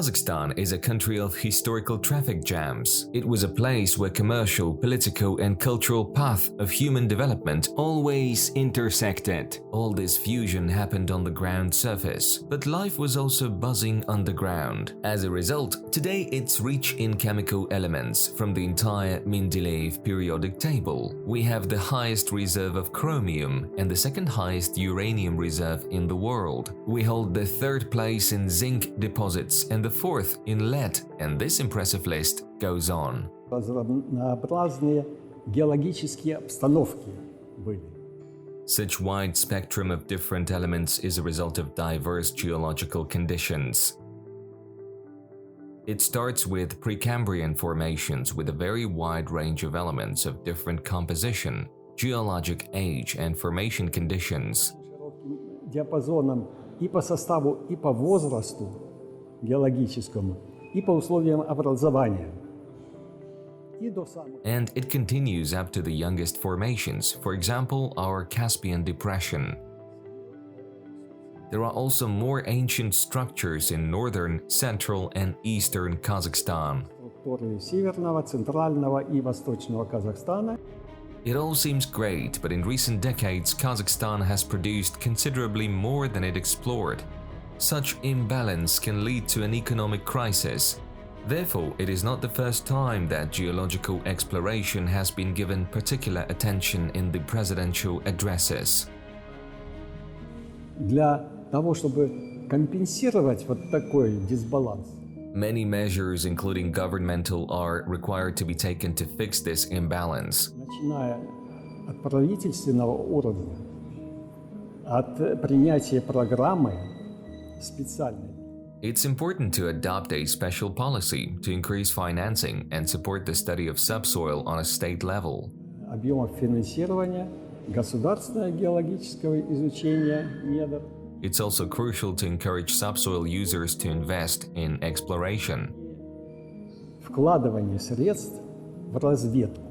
Kazakhstan is a country of historical traffic jams. It was a place where commercial, political, and cultural path of human development always intersected. All this fusion happened on the ground surface, but life was also buzzing underground. As a result, today it's rich in chemical elements from the entire Mendeleev periodic table. We have the highest reserve of chromium and the second highest uranium reserve in the world. We hold the third place in zinc deposits and the fourth in lead, and this impressive list goes on. Разнообразные геологические обстановки были. Such wide spectrum of different elements is a result of diverse geological conditions. It starts with Precambrian formations with a very wide range of elements of different composition, geologic age, and formation conditions. Широким диапазоном и по составу, и по возрасту геологическому, и по условиям образования. And it continues up to the youngest formations, for example, our Caspian Depression. There are also more ancient structures in northern, central, and eastern Kazakhstan. Северного, центрального и восточного Казахстана. It all seems great, but in recent decades, Kazakhstan has produced considerably more than it explored. Such imbalance can lead to an economic crisis. Therefore, it is not the first time that geological exploration has been given particular attention in the presidential addresses. Для того, чтобы компенсировать вот такой дисбаланс. Many measures, including governmental, are required to be taken to fix this imbalance. Начиная от правительственного уровня, от принятия программы специальной. It's important to adopt a special policy to increase financing and support the study of subsoil on a state level. Объемов финансирования, государственного геологического изучения недр. It's also crucial to encourage subsoil users to invest in exploration. Вкладывание средств в разведку.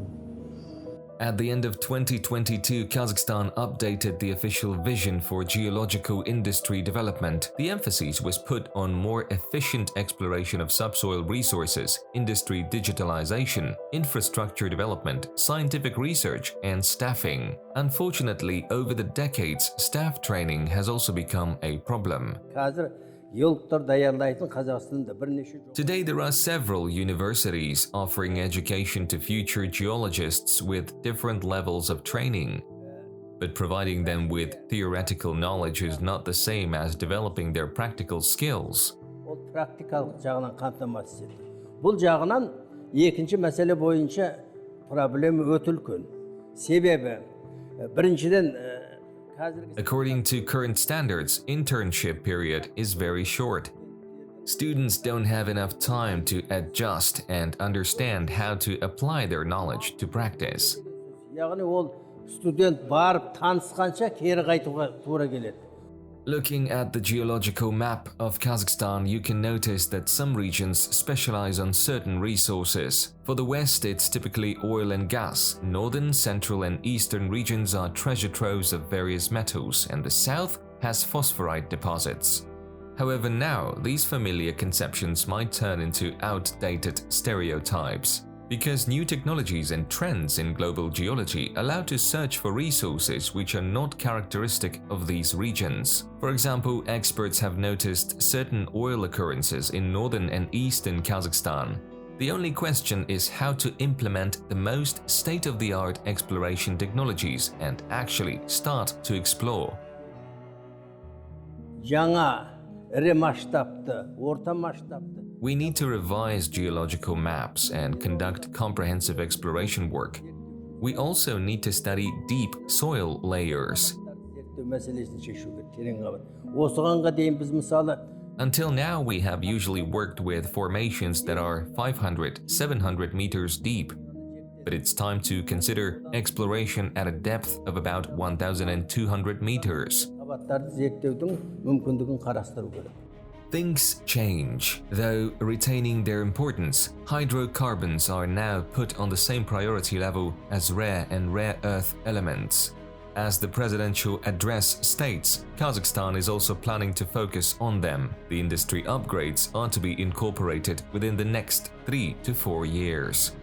At the end of 2022, Kazakhstan updated the official vision for geological industry development. The emphasis was put on more efficient exploration of subsoil resources, industry digitalization, infrastructure development, scientific research, and staffing. Unfortunately, over the decades, staff training has also become a problem. Today there are several universities offering education to future geologists with different levels of training. But providing them with theoretical knowledge is not the same as developing their practical skills. Бұл жағынан екінші мәселе бойынша проблема өте үлкен. Себебі біріншіден According to current standards, internship period is very short. Students don't have enough time to adjust and understand how to apply their knowledge to practice. яғни ол студент барып танысқанша кері қайтуға тура келеді. Looking at the geological map of Kazakhstan, you can notice that some regions specialize on certain resources. For the west, it's typically oil and gas. Northern, central, and eastern regions are treasure troves of various metals, and the south has phosphorite deposits. However, now, these familiar conceptions might turn into outdated stereotypes. Because new technologies and trends in global geology allow to search for resources which are not characteristic of these regions. For example, experts have noticed certain oil occurrences in northern and eastern Kazakhstan. The only question is how to implement the most state-of-the-art exploration technologies and actually start to explore. жаңа ірі масштабты, орта масштабты. We need to revise geological maps and conduct comprehensive exploration work. We also need to study deep soil layers. Until now, we have usually worked with formations that are 500–700 meters deep. But it's time to consider exploration at a depth of about 1,200 meters. Things change, though retaining their importance. Hydrocarbons are now put on the same priority level as rare and rare earth elements. As the presidential address states, Kazakhstan is also planning to focus on them. The industry upgrades are to be incorporated within the next 3 to 4 years.